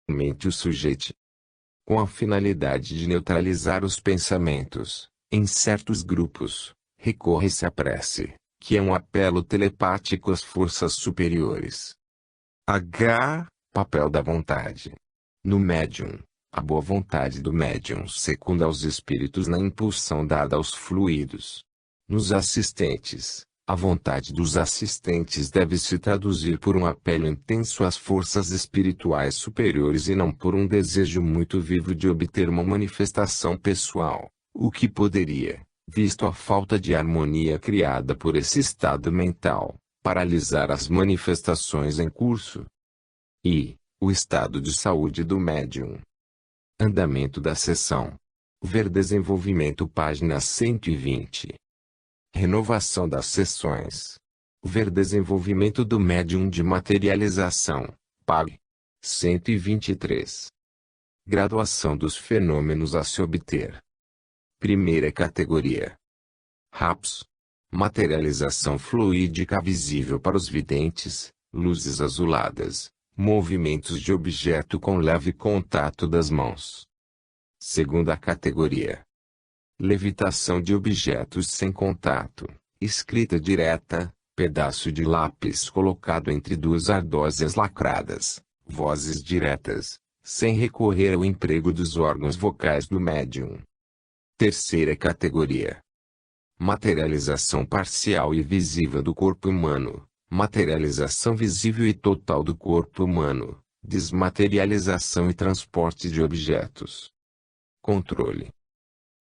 mente o sujeito. Com a finalidade de neutralizar os pensamentos, em certos grupos, recorre-se à prece, que é um apelo telepático às forças superiores. Papel da vontade. No médium, a boa vontade do médium secunda aos espíritos na impulsão dada aos fluidos. Nos assistentes, a vontade dos assistentes deve se traduzir por um apelo intenso às forças espirituais superiores e não por um desejo muito vivo de obter uma manifestação pessoal, o que poderia, visto a falta de harmonia criada por esse estado mental, paralisar as manifestações em curso. O estado de saúde do médium. Andamento da sessão. Ver desenvolvimento página 120. Renovação das sessões. Ver desenvolvimento do médium de materialização, PAG. 123. Graduação dos fenômenos a se obter. Primeira categoria. RAPS. Materialização fluídica visível para os videntes, luzes azuladas, movimentos de objeto com leve contato das mãos. Segunda categoria. Levitação de objetos sem contato, escrita direta, pedaço de lápis colocado entre duas ardósias lacradas, vozes diretas, sem recorrer ao emprego dos órgãos vocais do médium. Terceira categoria. Materialização parcial e visível do corpo humano, materialização visível e total do corpo humano, desmaterialização e transporte de objetos. Controle.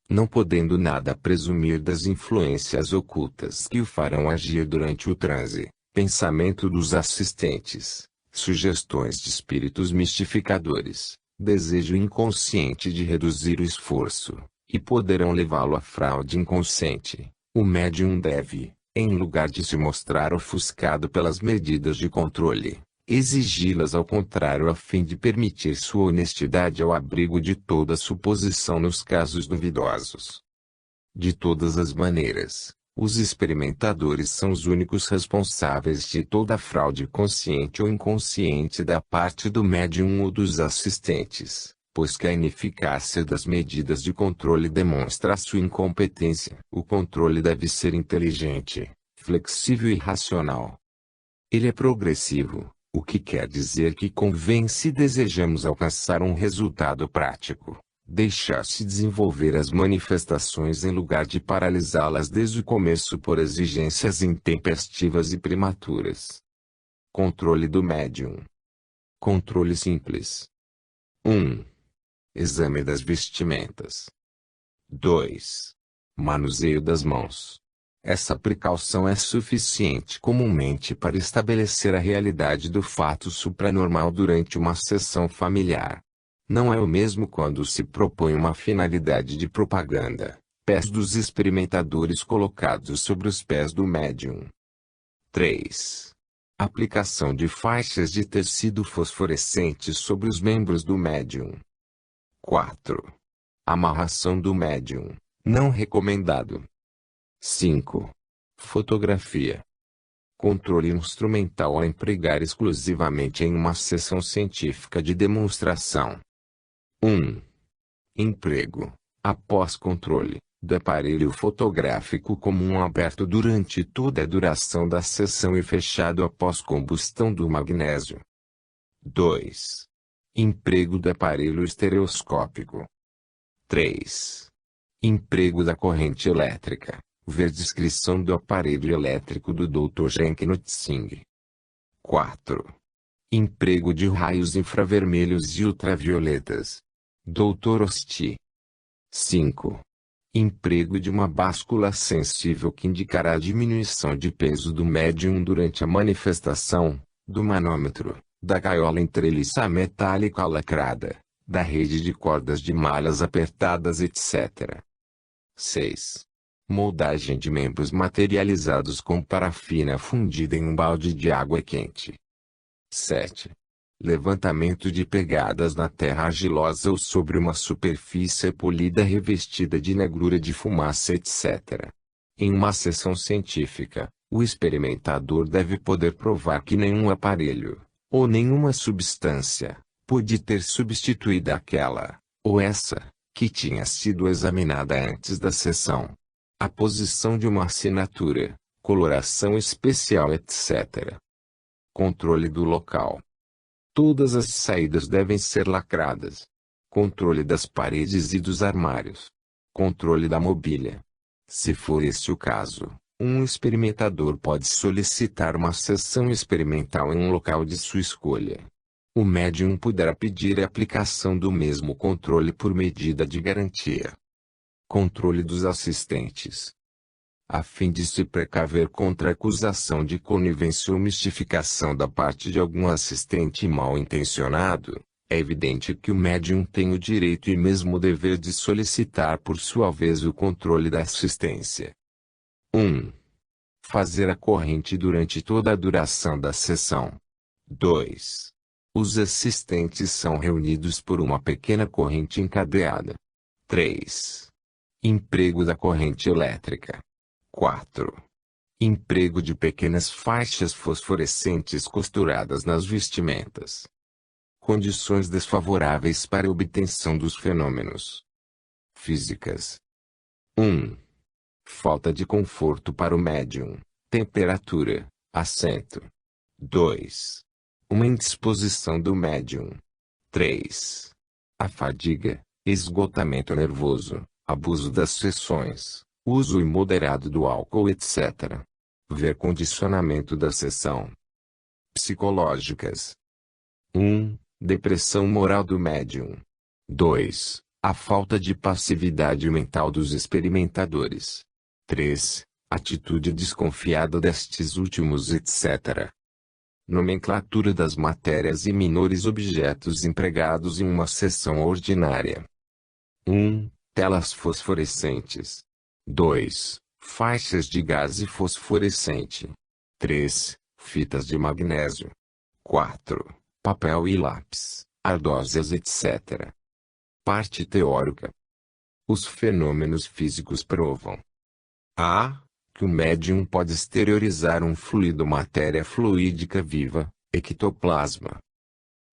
Não podendo nada presumir das influências ocultas que o farão agir durante o transe, pensamento dos assistentes, sugestões de espíritos mistificadores, desejo inconsciente de reduzir o esforço, e poderão levá-lo à fraude inconsciente, o médium deve, em lugar de se mostrar ofuscado pelas medidas de controle, exigi-las ao contrário a fim de permitir sua honestidade ao abrigo de toda suposição nos casos duvidosos. De todas as maneiras, os experimentadores são os únicos responsáveis de toda fraude consciente ou inconsciente da parte do médium ou dos assistentes, pois que a ineficácia das medidas de controle demonstra sua incompetência. O controle deve ser inteligente, flexível e racional. Ele é progressivo, o que quer dizer que convém, se desejamos alcançar um resultado prático, deixar-se desenvolver as manifestações em lugar de paralisá-las desde o começo por exigências intempestivas e prematuras. Controle do médium. Controle simples. 1. Exame das vestimentas. 2. Manuseio das mãos. Essa precaução é suficiente comumente para estabelecer a realidade do fato supranormal durante uma sessão familiar. Não é o mesmo quando se propõe uma finalidade de propaganda, pés dos experimentadores colocados sobre os pés do médium. 3. Aplicação de faixas de tecido fosforescente sobre os membros do médium. 4. Amarração do médium, não recomendado. 5. Fotografia. Controle instrumental a empregar exclusivamente em uma sessão científica de demonstração. 1. Emprego, após controle, do aparelho fotográfico comum aberto durante toda a duração da sessão e fechado após combustão do magnésio. 2. Emprego do aparelho estereoscópico. 3. Emprego da corrente elétrica. Ver descrição do aparelho elétrico do Dr. Jenkin-Utsing. 4. Emprego de raios infravermelhos e ultravioletas. Dr. Osti. 5. Emprego de uma báscula sensível que indicará a diminuição de peso do médium durante a manifestação, do manômetro, da gaiola em treliça metálica lacrada, da rede de cordas de malhas apertadas, etc. 6. Moldagem de membros materializados com parafina fundida em um balde de água quente. 7. Levantamento de pegadas na terra argilosa ou sobre uma superfície polida revestida de negrura de fumaça, etc. Em uma sessão científica, o experimentador deve poder provar que nenhum aparelho, ou nenhuma substância, pôde ter substituído aquela, ou essa, que tinha sido examinada antes da sessão. A posição de uma assinatura, coloração especial, etc. Controle do local. Todas as saídas devem ser lacradas. Controle das paredes e dos armários. Controle da mobília. Se for esse o caso, um experimentador pode solicitar uma sessão experimental em um local de sua escolha. O médium poderá pedir a aplicação do mesmo controle por medida de garantia. Controle dos assistentes. A fim de se precaver contra a acusação de conivência ou mistificação da parte de algum assistente mal intencionado, é evidente que o médium tem o direito e mesmo o dever de solicitar por sua vez o controle da assistência. 1. Fazer a corrente durante toda a duração da sessão. 2. Os assistentes são reunidos por uma pequena corrente encadeada. 3. Emprego da corrente elétrica. 4. Emprego de pequenas faixas fosforescentes costuradas nas vestimentas. Condições desfavoráveis para a obtenção dos fenômenos físicas. 1. Falta de conforto para o médium, temperatura, assento. 2. Uma indisposição do médium. 3. A fadiga, esgotamento nervoso, abuso das sessões, uso imoderado do álcool, etc. Ver condicionamento da sessão. Psicológicas. 1. Depressão moral do médium. 2. A falta de passividade mental dos experimentadores. 3. Atitude desconfiada destes últimos, etc. Nomenclatura das matérias e menores objetos empregados em uma sessão ordinária. 1. Telas fosforescentes. 2. Faixas de gás fosforescente. 3. Fitas de magnésio. 4. Papel e lápis, ardósias, etc. Parte teórica. Os fenômenos físicos provam: a. Que o médium pode exteriorizar um fluido, matéria fluídica viva, ectoplasma.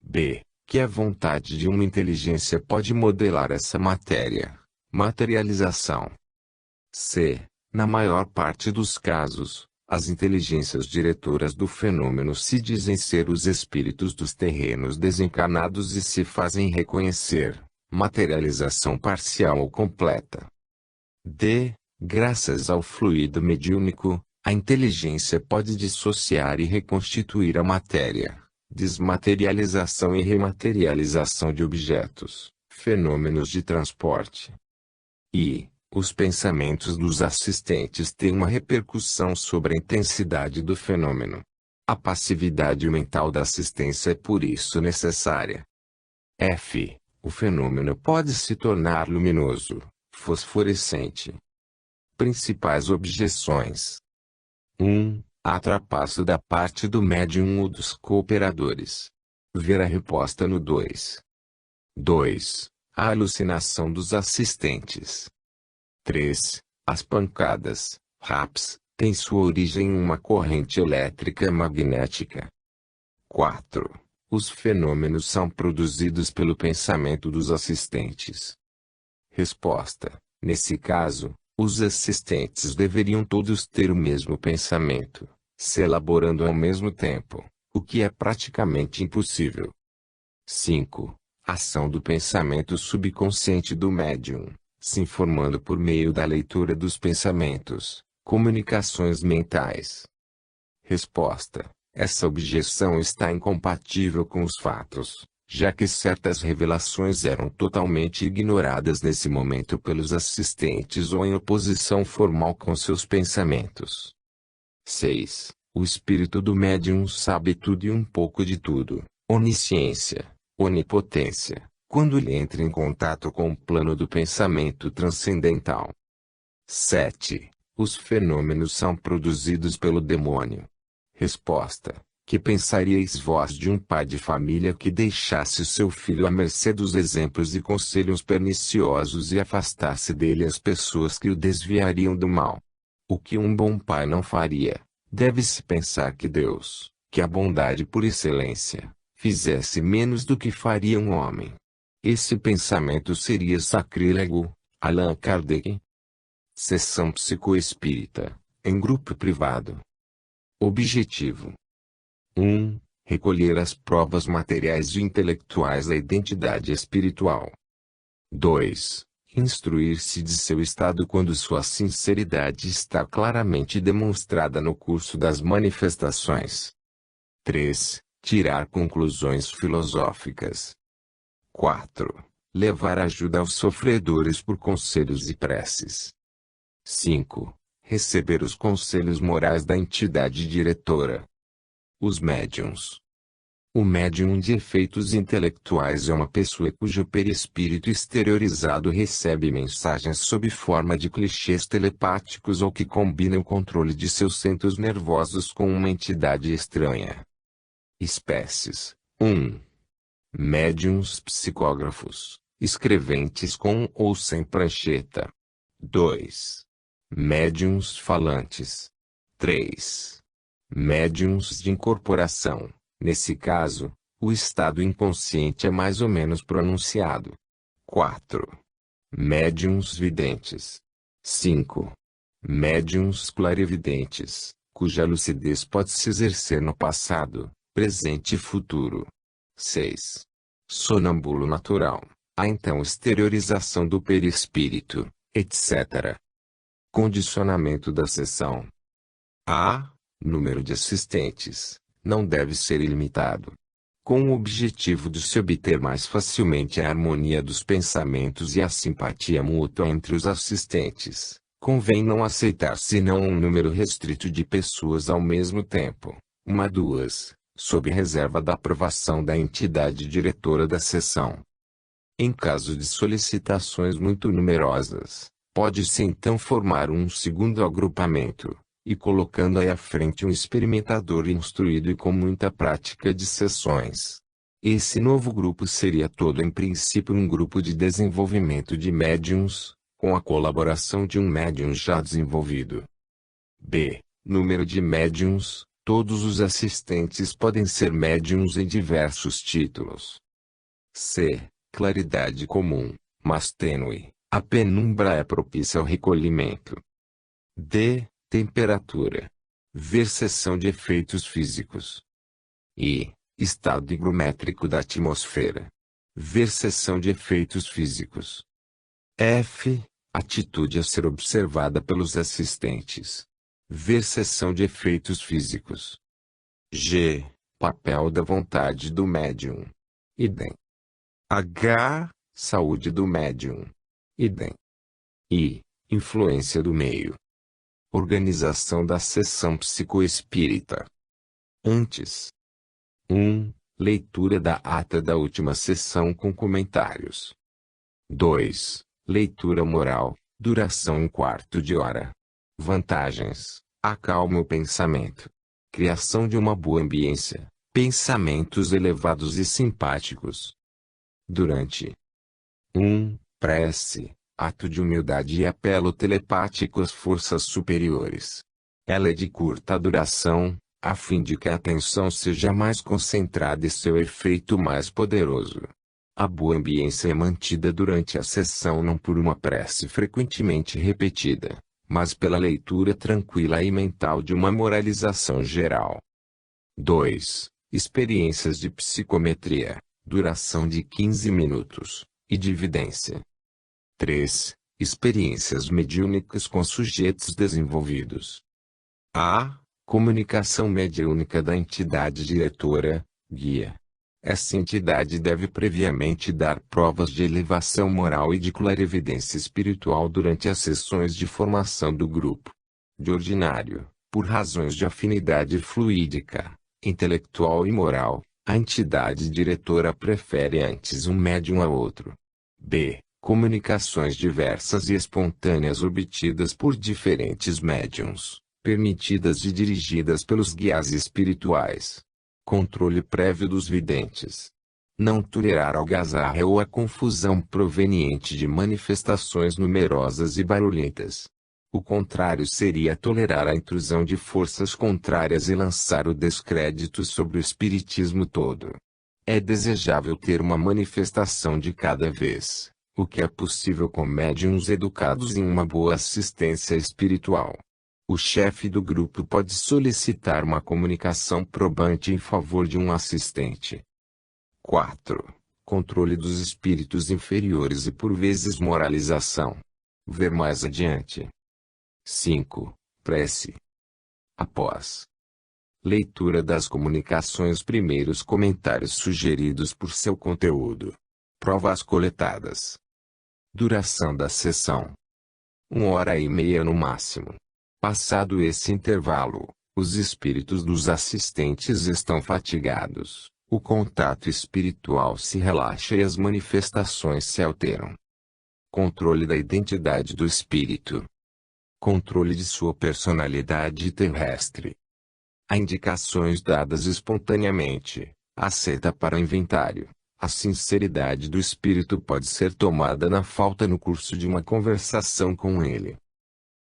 b. Que a vontade de uma inteligência pode modelar essa matéria, materialização. c. Na maior parte dos casos, as inteligências diretoras do fenômeno se dizem ser os espíritos dos terrenos desencarnados e se fazem reconhecer, materialização parcial ou completa. d. Graças ao fluido mediúnico, a inteligência pode dissociar e reconstituir a matéria, desmaterialização e rematerialização de objetos, fenômenos de transporte. E os pensamentos dos assistentes têm uma repercussão sobre a intensidade do fenômeno. A passividade mental da assistência é por isso necessária. F. O fenômeno pode se tornar luminoso, fosforescente. Principais objeções. 1. A trapaço da parte do médium ou dos cooperadores. Ver a resposta no 2. 2. A alucinação dos assistentes. 3. As pancadas, raps, têm sua origem em uma corrente elétrica magnética. 4. Os fenômenos são produzidos pelo pensamento dos assistentes. Resposta: nesse caso, os assistentes deveriam todos ter o mesmo pensamento, se elaborando ao mesmo tempo, o que é praticamente impossível. 5. Ação do pensamento subconsciente do médium, se informando por meio da leitura dos pensamentos, comunicações mentais. Resposta: essa objeção está incompatível com os fatos, já que certas revelações eram totalmente ignoradas nesse momento pelos assistentes ou em oposição formal com seus pensamentos. 6. O espírito do médium sabe tudo e um pouco de tudo, onisciência, onipotência, quando ele entra em contato com o plano do pensamento transcendental. 7. Os fenômenos são produzidos pelo demônio. Resposta: que pensaríeis vós de um pai de família que deixasse o seu filho à mercê dos exemplos e conselhos perniciosos e afastasse dele as pessoas que o desviariam do mal? O que um bom pai não faria, deve-se pensar que Deus, que a bondade por excelência, fizesse menos do que faria um homem. Esse pensamento seria sacrílego. Allan Kardec. Sessão psicoespírita, em grupo privado. Objetivo: 1. Recolher as provas materiais e intelectuais da identidade espiritual. 2. Instruir-se de seu estado quando sua sinceridade está claramente demonstrada no curso das manifestações. 3. Tirar conclusões filosóficas. 4. Levar ajuda aos sofredores por conselhos e preces. 5. Receber os conselhos morais da entidade diretora. Os médiuns. O médium de efeitos intelectuais é uma pessoa cujo perispírito exteriorizado recebe mensagens sob forma de clichês telepáticos ou que combina o controle de seus centros nervosos com uma entidade estranha. Espécies: 1. Médiuns psicógrafos, escreventes com ou sem prancheta. 2. Médiuns falantes. 3. Médiuns de incorporação. Nesse caso, o estado inconsciente é mais ou menos pronunciado. 4. Médiuns videntes. 5. Médiuns clarividentes, cuja lucidez pode se exercer no passado, presente e futuro. 6. Sonâmbulo natural, a então exteriorização do perispírito, etc. Condicionamento da sessão. A. Número de assistentes não deve ser ilimitado. Com o objetivo de se obter mais facilmente a harmonia dos pensamentos e a simpatia mútua entre os assistentes, convém não aceitar senão um número restrito de pessoas ao mesmo tempo, 1 a 2, sob reserva da aprovação da entidade diretora da sessão. Em caso de solicitações muito numerosas, pode-se então formar um segundo agrupamento, e colocando aí à frente um experimentador instruído e com muita prática de sessões. Esse novo grupo seria todo em princípio um grupo de desenvolvimento de médiuns, com a colaboração de um médium já desenvolvido. B. Número de médiuns. Todos os assistentes podem ser médiuns em diversos títulos. C. Claridade comum, mas tênue. A penumbra é propícia ao recolhimento. D. Temperatura. Ver seção de efeitos físicos. I. Estado higrométrico da atmosfera. Ver seção de efeitos físicos. F. Atitude a ser observada pelos assistentes. Ver seção de efeitos físicos. G. Papel da vontade do médium. Idem. H. Saúde do médium. Idem. I. Influência do meio. Organização da sessão psicoespírita. Antes. 1. Leitura da ata da última sessão com comentários. 2. Leitura moral. Duração 1/4 de hora. Vantagens: acalma o pensamento. Criação de uma boa ambiência. Pensamentos elevados e simpáticos. Durante. 1. Prece. Ato de humildade e apelo telepático às forças superiores. Ela é de curta duração, a fim de que a atenção seja mais concentrada e seu efeito mais poderoso. A boa ambiência é mantida durante a sessão não por uma prece frequentemente repetida, mas pela leitura tranquila e mental de uma moralização geral. 2. Experiências de psicometria, duração de 15 minutos, e de evidência. 3. Experiências mediúnicas com sujeitos desenvolvidos. A. Comunicação mediúnica da entidade diretora, guia. Essa entidade deve previamente dar provas de elevação moral e de clarividência espiritual durante as sessões de formação do grupo. De ordinário, por razões de afinidade fluídica, intelectual e moral, a entidade diretora prefere antes um médium a outro. B. Comunicações diversas e espontâneas obtidas por diferentes médiuns, permitidas e dirigidas pelos guias espirituais. Controle prévio dos videntes. Não tolerar a algazarra ou a confusão proveniente de manifestações numerosas e barulhentas. O contrário seria tolerar a intrusão de forças contrárias e lançar o descrédito sobre o espiritismo todo. É desejável ter uma manifestação de cada vez, o que é possível com médiuns educados em uma boa assistência espiritual. O chefe do grupo pode solicitar uma comunicação probante em favor de um assistente. 4. Controle dos espíritos inferiores e por vezes moralização. Ver mais adiante. 5. Prece. Após leitura das comunicações, primeiros comentários sugeridos por seu conteúdo. Provas coletadas. Duração da sessão: 1h30 no máximo. Passado esse intervalo, os espíritos dos assistentes estão fatigados, o contato espiritual se relaxa e as manifestações se alteram. Controle da identidade do espírito. Controle de sua personalidade terrestre. Há indicações dadas espontaneamente, aceita para o inventário. A sinceridade do espírito pode ser tomada na falta no curso de uma conversação com ele.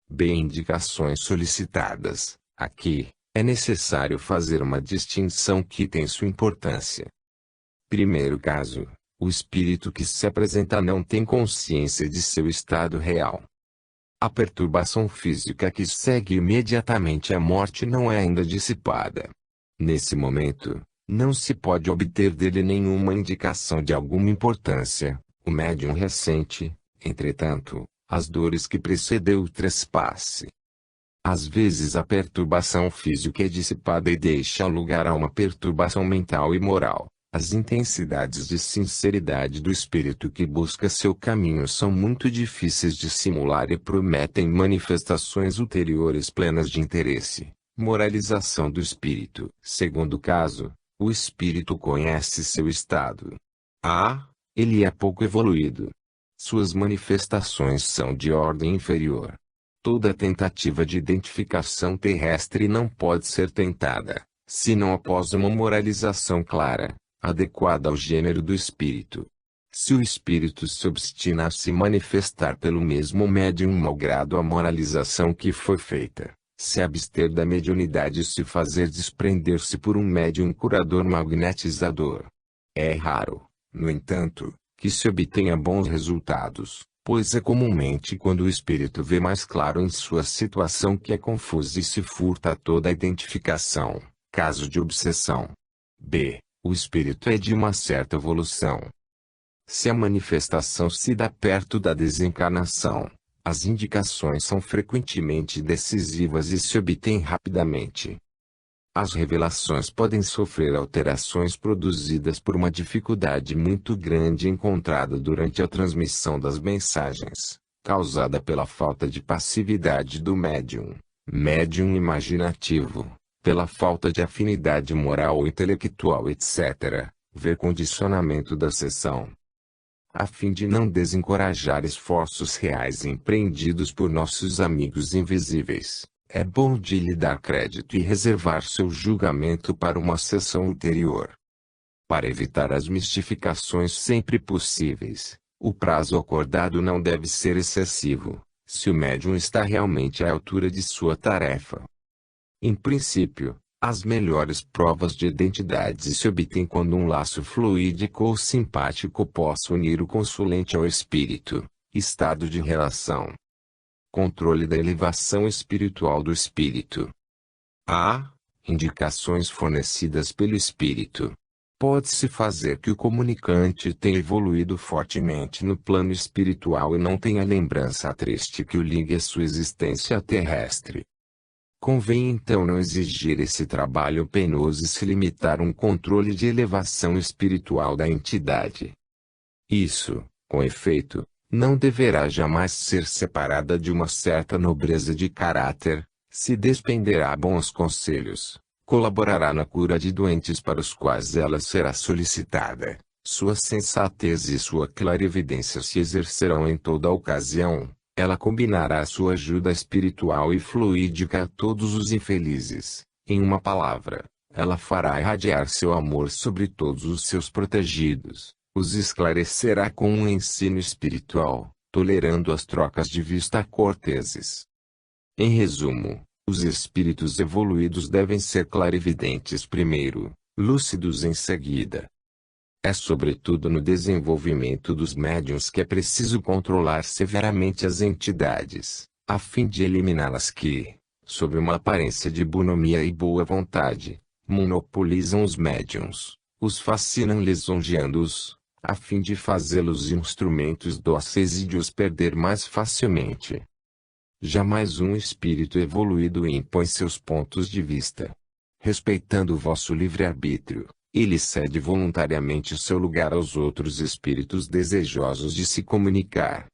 B. Indicações solicitadas. Aqui, é necessário fazer uma distinção que tem sua importância. Primeiro caso, o espírito que se apresenta não tem consciência de seu estado real. A perturbação física que segue imediatamente a morte não é ainda dissipada. Nesse momento, não se pode obter dele nenhuma indicação de alguma importância. O médium ressente, entretanto, as dores que precedeu o trespasse. Às vezes a perturbação física é dissipada e deixa lugar a uma perturbação mental e moral. As intensidades de sinceridade do espírito que busca seu caminho são muito difíceis de simular e prometem manifestações ulteriores plenas de interesse. Moralização do espírito. Segundo caso, o espírito conhece seu estado. Ele é pouco evoluído. Suas manifestações são de ordem inferior. Toda tentativa de identificação terrestre não pode ser tentada, senão após uma moralização clara, adequada ao gênero do espírito. Se o espírito se obstina a se manifestar pelo mesmo médium malgrado a moralização que foi feita, se abster da mediunidade e se fazer desprender-se por um médium curador magnetizador. É raro, no entanto, que se obtenha bons resultados, pois é comumente quando o espírito vê mais claro em sua situação que é confusa e se furta a toda a identificação, caso de obsessão. B. O espírito é de uma certa evolução. Se a manifestação se dá perto da desencarnação, as indicações são frequentemente decisivas e se obtêm rapidamente. As revelações podem sofrer alterações produzidas por uma dificuldade muito grande encontrada durante a transmissão das mensagens, causada pela falta de passividade do médium imaginativo, pela falta de afinidade moral ou intelectual, etc. Ver condicionamento da sessão. A fim de não desencorajar esforços reais empreendidos por nossos amigos invisíveis, é bom de lhe dar crédito e reservar seu julgamento para uma sessão ulterior. Para evitar as mistificações sempre possíveis, o prazo acordado não deve ser excessivo, se o médium está realmente à altura de sua tarefa. Em princípio, as melhores provas de identidade se obtêm quando um laço fluídico ou simpático possa unir o consulente ao espírito. Estado de relação. Controle da elevação espiritual do espírito. Indicações fornecidas pelo espírito. Pode-se fazer que o comunicante tenha evoluído fortemente no plano espiritual e não tenha lembrança triste que o ligue à sua existência terrestre. Convém então não exigir esse trabalho penoso e se limitar a um controle de elevação espiritual da entidade. Isso, com efeito, não deverá jamais ser separada de uma certa nobreza de caráter, se despenderá bons conselhos, colaborará na cura de doentes para os quais ela será solicitada, sua sensatez e sua clarividência se exercerão em toda a ocasião. Ela combinará sua ajuda espiritual e fluídica a todos os infelizes. Em uma palavra, ela fará irradiar seu amor sobre todos os seus protegidos, os esclarecerá com um ensino espiritual, tolerando as trocas de vista corteses. Em resumo, os espíritos evoluídos devem ser clarividentes primeiro, lúcidos em seguida. É sobretudo no desenvolvimento dos médiuns que é preciso controlar severamente as entidades, a fim de eliminá-las que, sob uma aparência de bonomia e boa vontade, monopolizam os médiuns, os fascinam lisonjeando-os, a fim de fazê-los instrumentos dóceis e de os perder mais facilmente. Jamais um espírito evoluído impõe seus pontos de vista. Respeitando o vosso livre-arbítrio, ele cede voluntariamente seu lugar aos outros espíritos desejosos de se comunicar.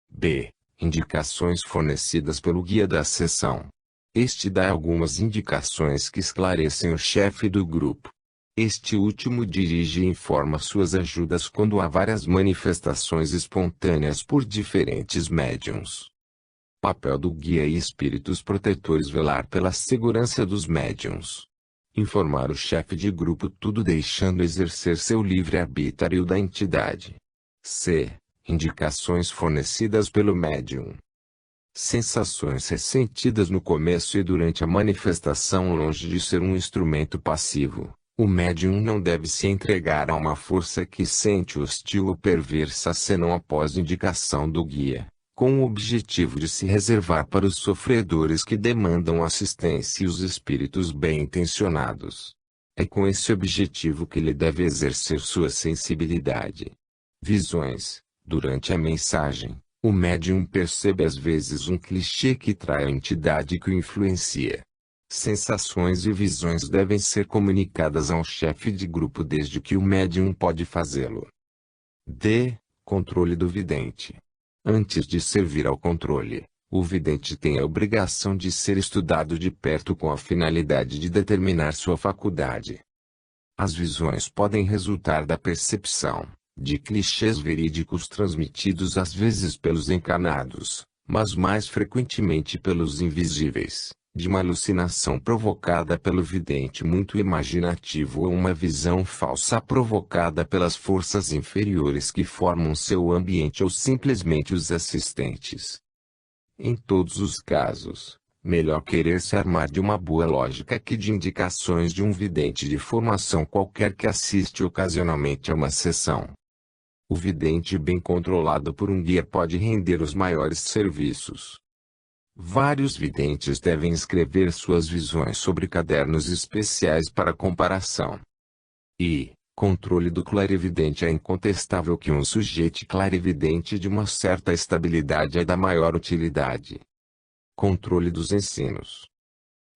B. Indicações fornecidas pelo guia da sessão. Este dá algumas indicações que esclarecem o chefe do grupo. Este último dirige e informa suas ajudas quando há várias manifestações espontâneas por diferentes médiuns. Papel do guia e espíritos protetores: velar pela segurança dos médiuns. Informar o chefe de grupo tudo deixando exercer seu livre-arbítrio da entidade. C. Indicações fornecidas pelo médium. Sensações ressentidas no começo e durante a manifestação. Longe de ser um instrumento passivo, o médium não deve se entregar a uma força que sente hostil ou perversa senão após indicação do guia, com o objetivo de se reservar para os sofredores que demandam assistência e os espíritos bem-intencionados. É com esse objetivo que ele deve exercer sua sensibilidade. Visões. Durante a mensagem, o médium percebe às vezes um clichê que trai a entidade que o influencia. Sensações e visões devem ser comunicadas ao chefe de grupo desde que o médium pode fazê-lo. D. Controle do vidente. Antes de servir ao controle, o vidente tem a obrigação de ser estudado de perto com a finalidade de determinar sua faculdade. As visões podem resultar da percepção de clichês verídicos transmitidos às vezes pelos encarnados, mas mais frequentemente pelos invisíveis, de uma alucinação provocada pelo vidente muito imaginativo ou uma visão falsa provocada pelas forças inferiores que formam seu ambiente ou simplesmente os assistentes. Em todos os casos, melhor querer se armar de uma boa lógica que de indicações de um vidente de formação qualquer que assiste ocasionalmente a uma sessão. O vidente bem controlado por um guia pode render os maiores serviços. Vários videntes devem escrever suas visões sobre cadernos especiais para comparação. E, controle do clarividente. É incontestável que um sujeito clarividente de uma certa estabilidade é da maior utilidade. Controle dos ensinos.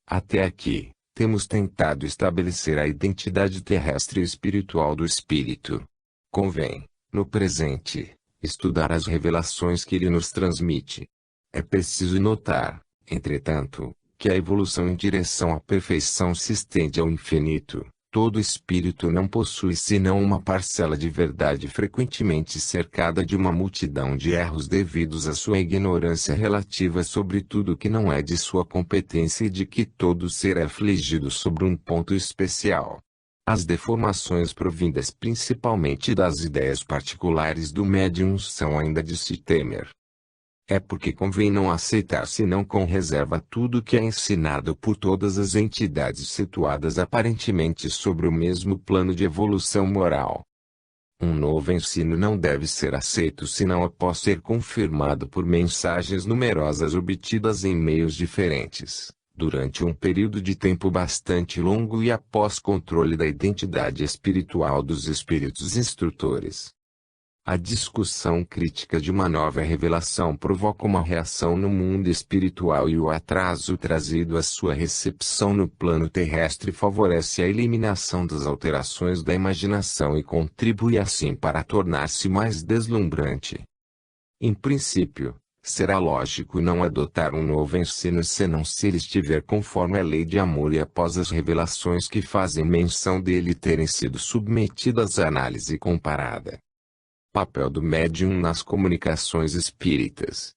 Até aqui, temos tentado estabelecer a identidade terrestre e espiritual do espírito. Convém, no presente, estudar as revelações que ele nos transmite. É preciso notar, entretanto, que a evolução em direção à perfeição se estende ao infinito. Todo espírito não possui senão uma parcela de verdade frequentemente cercada de uma multidão de erros devidos à sua ignorância relativa sobre tudo que não é de sua competência e de que todo ser é afligido sobre um ponto especial. As deformações provindas principalmente das ideias particulares do médium são ainda de se temer. É porque convém não aceitar senão com reserva tudo que é ensinado por todas as entidades situadas aparentemente sobre o mesmo plano de evolução moral. Um novo ensino não deve ser aceito senão após ser confirmado por mensagens numerosas obtidas em meios diferentes, durante um período de tempo bastante longo e após controle da identidade espiritual dos espíritos instrutores. A discussão crítica de uma nova revelação provoca uma reação no mundo espiritual e o atraso trazido à sua recepção no plano terrestre favorece a eliminação das alterações da imaginação e contribui assim para tornar-se mais deslumbrante. Em princípio, será lógico não adotar um novo ensino senão se ele estiver conforme a lei de amor e após as revelações que fazem menção dele terem sido submetidas à análise comparada. Papel do médium nas comunicações espíritas.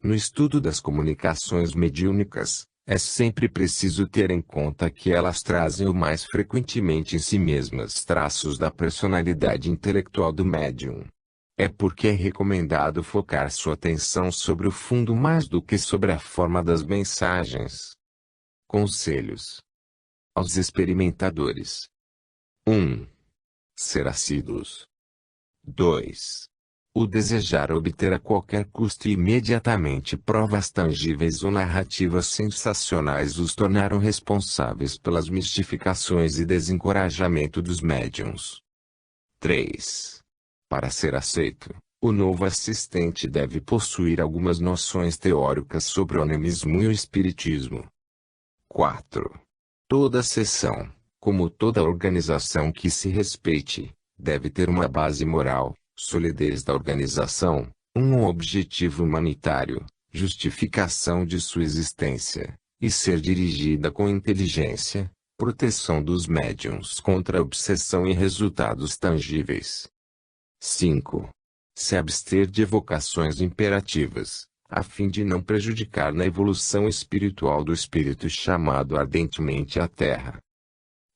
No estudo das comunicações mediúnicas, é sempre preciso ter em conta que elas trazem o mais frequentemente em si mesmas traços da personalidade intelectual do médium. É porque é recomendado focar sua atenção sobre o fundo mais do que sobre a forma das mensagens. Conselhos aos experimentadores. 1. Ser assíduos. 2. O desejar obter a qualquer custo e imediatamente provas tangíveis ou narrativas sensacionais os tornaram responsáveis pelas mistificações e desencorajamento dos médiuns. 3. Para ser aceito, o novo assistente deve possuir algumas noções teóricas sobre o animismo e o espiritismo. 4. Toda sessão, como toda organização que se respeite, deve ter uma base moral, solidez da organização, um objetivo humanitário, justificação de sua existência, e ser dirigida com inteligência, proteção dos médiuns contra a obsessão e resultados tangíveis. 5. Se abster de evocações imperativas, a fim de não prejudicar na evolução espiritual do espírito chamado ardentemente à Terra.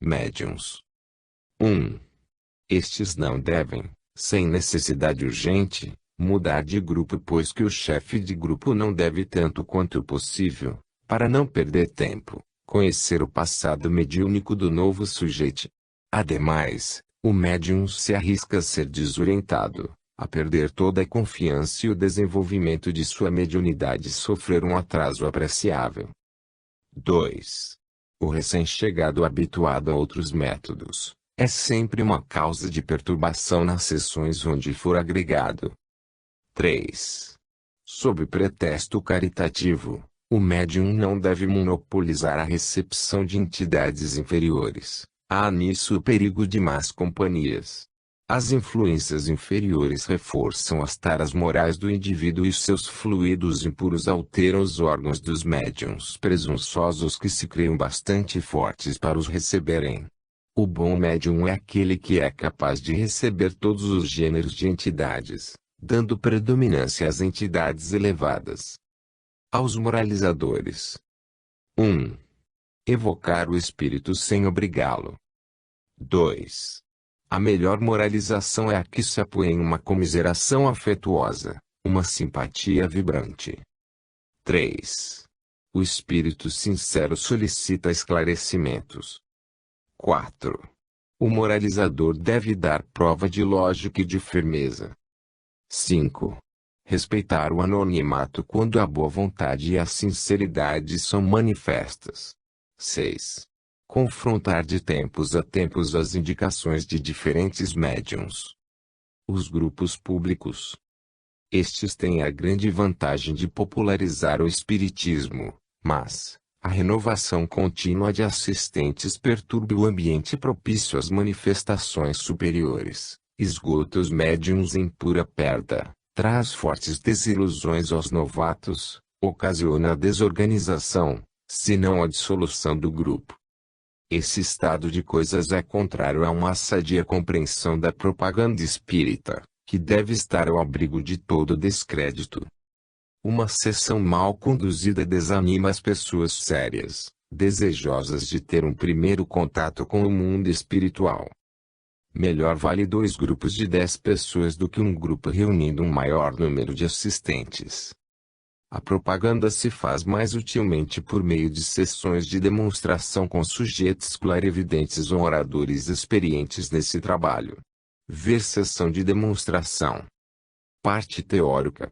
Médiuns. 1. Estes não devem, sem necessidade urgente, mudar de grupo, pois que o chefe de grupo não deve tanto quanto possível, para não perder tempo, conhecer o passado mediúnico do novo sujeito. Ademais, o médium se arrisca a ser desorientado, a perder toda a confiança e o desenvolvimento de sua mediunidade sofrer um atraso apreciável. 2. O recém-chegado habituado a outros métodos, é sempre uma causa de perturbação nas sessões onde for agregado. 3. Sob pretexto caritativo, o médium não deve monopolizar a recepção de entidades inferiores. Há nisso o perigo de más companhias. As influências inferiores reforçam as taras morais do indivíduo e seus fluidos impuros alteram os órgãos dos médiuns presunçosos que se criam bastante fortes para os receberem. O bom médium é aquele que é capaz de receber todos os gêneros de entidades, dando predominância às entidades elevadas. Aos moralizadores. 1. Evocar o espírito sem obrigá-lo. 2. A melhor moralização é a que se apoia em uma comiseração afetuosa, uma simpatia vibrante. 3. O espírito sincero solicita esclarecimentos. 4. O moralizador deve dar prova de lógica e de firmeza. 5. Respeitar o anonimato quando a boa vontade e a sinceridade são manifestas. 6. Confrontar de tempos a tempos as indicações de diferentes médiuns. Os grupos públicos. Estes têm a grande vantagem de popularizar o espiritismo, mas a renovação contínua de assistentes perturba o ambiente propício às manifestações superiores, esgota os médiuns em pura perda, traz fortes desilusões aos novatos, ocasiona a desorganização, se não a dissolução do grupo. Esse estado de coisas é contrário a uma sadia compreensão da propaganda espírita, que deve estar ao abrigo de todo descrédito. Uma sessão mal conduzida desanima as pessoas sérias, desejosas de ter um primeiro contato com o mundo espiritual. Melhor vale 2 grupos de 10 pessoas do que um grupo reunindo um maior número de assistentes. A propaganda se faz mais utilmente por meio de sessões de demonstração com sujeitos clarividentes ou oradores experientes nesse trabalho. Ver sessão de demonstração. Parte teórica.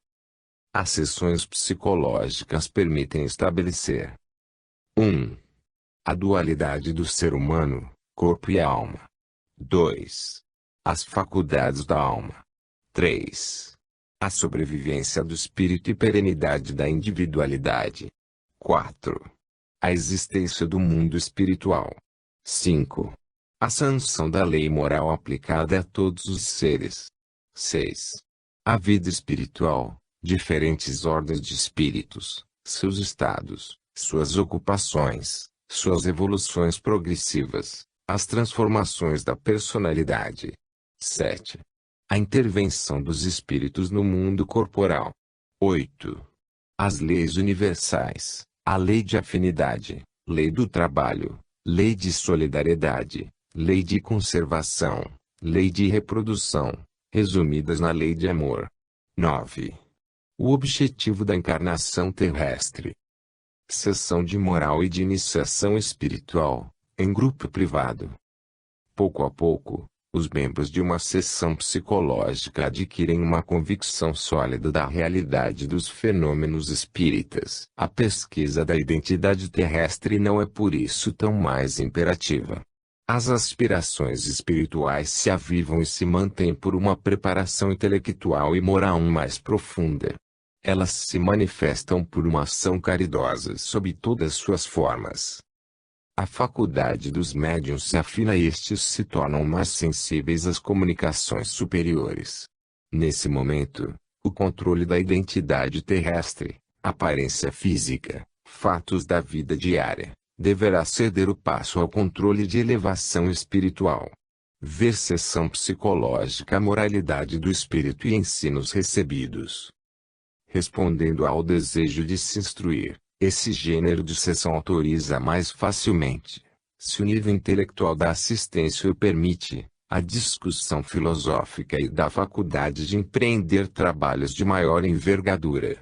As sessões psicológicas permitem estabelecer 1. A dualidade do ser humano, corpo e alma. 2. As faculdades da alma. 3. A sobrevivência do espírito e perenidade da individualidade. 4. A existência do mundo espiritual. 5. A sanção da lei moral aplicada a todos os seres. 6. A vida espiritual, diferentes ordens de espíritos, seus estados, suas ocupações, suas evoluções progressivas, as transformações da personalidade. 7. A intervenção dos espíritos no mundo corporal. 8. As leis universais, a lei de afinidade, lei do trabalho, lei de solidariedade, lei de conservação, lei de reprodução, resumidas na lei de amor. 9. O objetivo da encarnação terrestre. Sessão de moral e de iniciação espiritual, em grupo privado. Pouco a pouco, Os membros de uma sessão psicológica adquirem uma convicção sólida da realidade dos fenômenos espíritas. A pesquisa da identidade terrestre não é por isso tão mais imperativa. As aspirações espirituais se avivam e se mantêm por uma preparação intelectual e moral mais profunda. Elas se manifestam por uma ação caridosa sob todas suas formas. A faculdade dos médiuns se afina e estes se tornam mais sensíveis às comunicações superiores. Nesse momento, o controle da identidade terrestre, aparência física, fatos da vida diária, deverá ceder o passo ao controle de elevação espiritual. Ver sessão psicológica, a moralidade do espírito e ensinos recebidos. Respondendo ao desejo de se instruir, esse gênero de sessão autoriza mais facilmente, se o nível intelectual da assistência o permite, a discussão filosófica e da faculdade de empreender trabalhos de maior envergadura.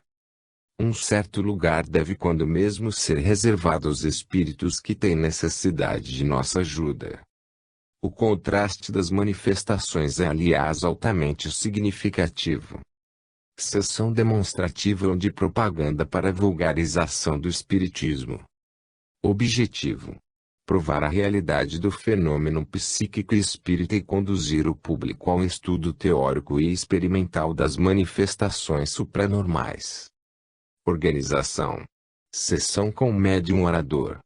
Um certo lugar deve quando mesmo ser reservado aos espíritos que têm necessidade de nossa ajuda. O contraste das manifestações é aliás altamente significativo. Sessão demonstrativa ou de propaganda para vulgarização do espiritismo. Objetivo: provar a realidade do fenômeno psíquico e espírita e conduzir o público ao estudo teórico e experimental das manifestações supranormais. Organização: sessão com médium orador.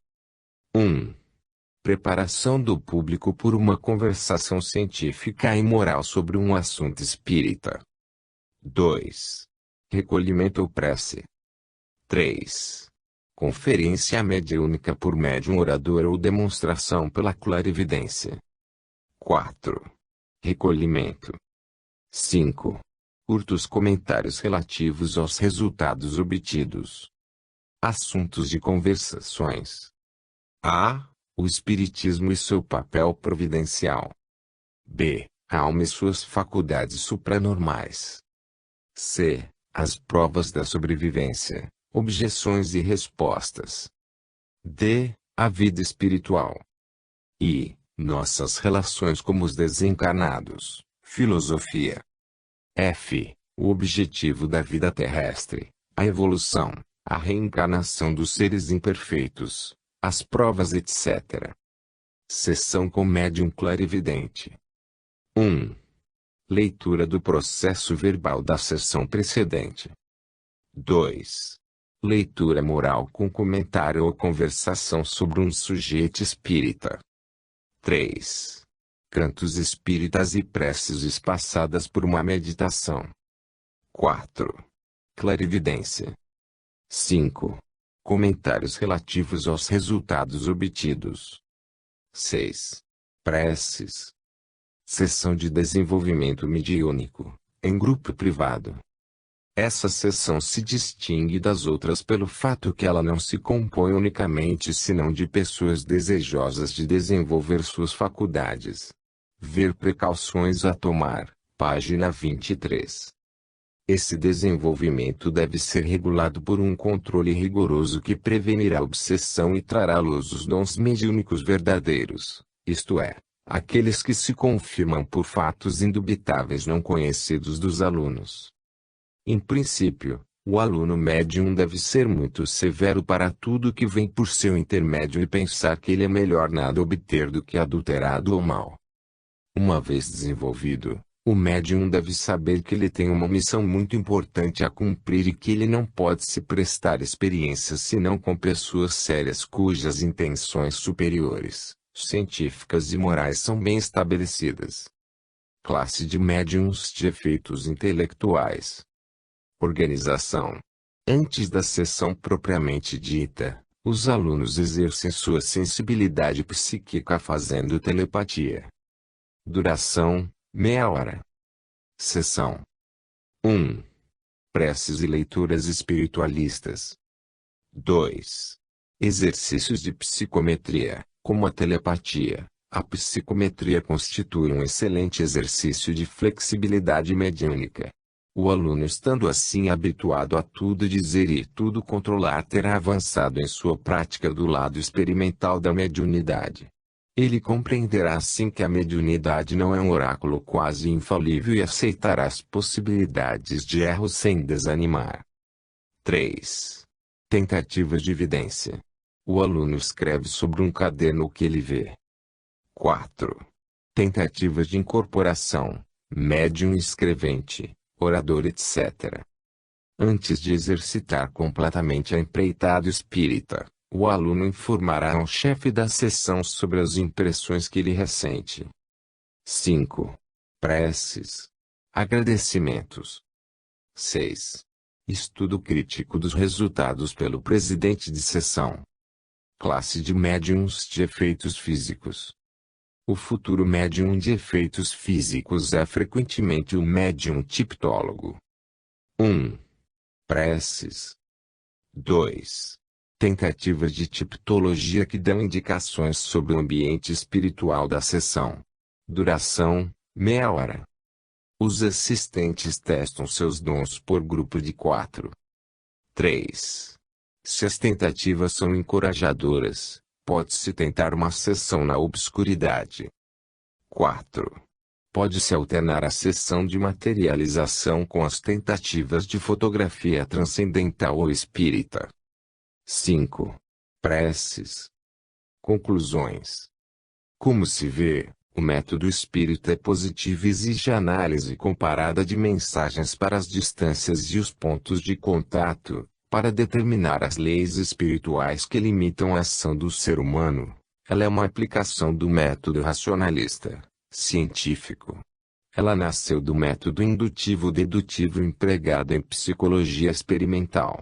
1. Preparação do público por uma conversação científica e moral sobre um assunto espírita. 2. Recolhimento ou prece. 3. Conferência mediúnica por médium orador ou demonstração pela clarividência. 4. Recolhimento. 5. Curtos comentários relativos aos resultados obtidos. Assuntos de conversações. A. O Espiritismo e seu papel providencial. B. A alma e suas faculdades supranormais. C. As provas da sobrevivência, objeções e respostas. D. A vida espiritual. I. Nossas relações como os desencarnados, filosofia. F. O objetivo da vida terrestre, a evolução, a reencarnação dos seres imperfeitos, as provas etc. Sessão com médium clarividente. 1. Leitura do processo verbal da sessão precedente. 2. Leitura moral com comentário ou conversação sobre um sujeito espírita. 3. Cantos espíritas e preces espaçadas por uma meditação. 4. Clarividência. 5. Comentários relativos aos resultados obtidos. 6. Preces. Sessão de desenvolvimento mediúnico, em grupo privado. Essa sessão se distingue das outras pelo fato que ela não se compõe unicamente senão de pessoas desejosas de desenvolver suas faculdades. Ver precauções a tomar, página 23. Esse desenvolvimento deve ser regulado por um controle rigoroso que prevenirá a obsessão e trará à luz os dons mediúnicos verdadeiros, isto é, aqueles que se confirmam por fatos indubitáveis não conhecidos dos alunos. Em princípio, o aluno médium deve ser muito severo para tudo que vem por seu intermédio e pensar que ele é melhor nada obter do que adulterado ou mal. Uma vez desenvolvido, o médium deve saber que ele tem uma missão muito importante a cumprir e que ele não pode se prestar experiências senão com pessoas sérias cujas intenções superiores, científicas e morais são bem estabelecidas. Classe de médiuns de efeitos intelectuais. Organização. Antes da sessão propriamente dita, os alunos exercem sua sensibilidade psíquica fazendo telepatia. Duração: meia hora. Sessão. 1. Preces e leituras espiritualistas. 2. Exercícios de psicometria, como a telepatia. A psicometria constitui um excelente exercício de flexibilidade mediúnica. O aluno, estando assim habituado a tudo dizer e tudo controlar, terá avançado em sua prática do lado experimental da mediunidade. Ele compreenderá assim que a mediunidade não é um oráculo quase infalível e aceitará as possibilidades de erro sem desanimar. 3. Tentativas de evidência. O aluno escreve sobre um caderno o que ele vê. 4. Tentativas de incorporação. Médium escrevente, orador etc. Antes de exercitar completamente a empreitada espírita, o aluno informará ao chefe da seção sobre as impressões que ele ressente. 5. Preces. Agradecimentos. 6. Estudo crítico dos resultados pelo presidente de seção. Classe de médiuns de efeitos físicos. O futuro médium de efeitos físicos é frequentemente o médium tiptólogo. 1. Preces. 2. Tentativas de tipologia que dão indicações sobre o ambiente espiritual da sessão. Duração: meia hora. Os assistentes testam seus dons por grupo de 4. 3. Se as tentativas são encorajadoras, pode-se tentar uma sessão na obscuridade. 4. Pode-se alternar a sessão de materialização com as tentativas de fotografia transcendental ou espírita. 5. Preces. Conclusões. Como se vê, o método espírita é positivo e exige análise comparada de mensagens para as distâncias e os pontos de contato, para determinar as leis espirituais que limitam a ação do ser humano. Ela é uma aplicação do método racionalista, científico. Ela nasceu do método indutivo-dedutivo empregado em psicologia experimental.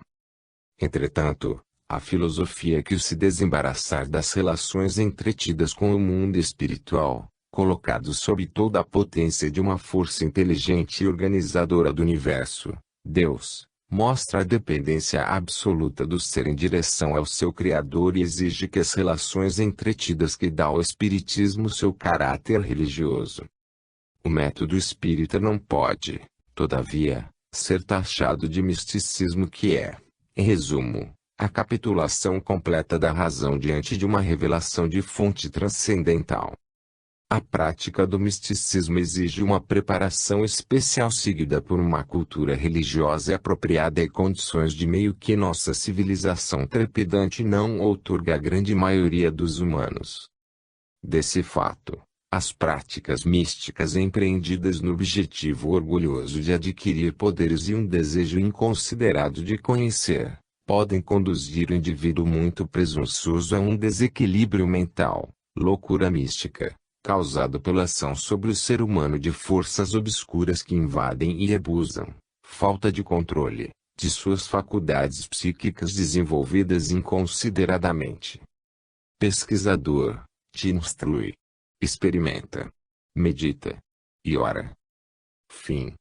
Entretanto, a filosofia que se desembaraçar das relações entretidas com o mundo espiritual, colocado sob toda a potência de uma força inteligente e organizadora do universo, Deus, mostra a dependência absoluta do ser em direção ao seu Criador e exige que as relações entretidas que dá ao Espiritismo seu caráter religioso. O método espírita não pode, todavia, ser taxado de misticismo que é, em resumo, a capitulação completa da razão diante de uma revelação de fonte transcendental. A prática do misticismo exige uma preparação especial seguida por uma cultura religiosa apropriada e condições de meio que nossa civilização trepidante não outorga à grande maioria dos humanos. Desse fato, as práticas místicas empreendidas no objetivo orgulhoso de adquirir poderes e um desejo inconsiderado de conhecer, podem conduzir o indivíduo muito presunçoso a um desequilíbrio mental, loucura mística, causado pela ação sobre o ser humano de forças obscuras que invadem e abusam, falta de controle, de suas faculdades psíquicas desenvolvidas inconsideradamente. Pesquisador, te instrui, experimenta, medita e ora. Fim.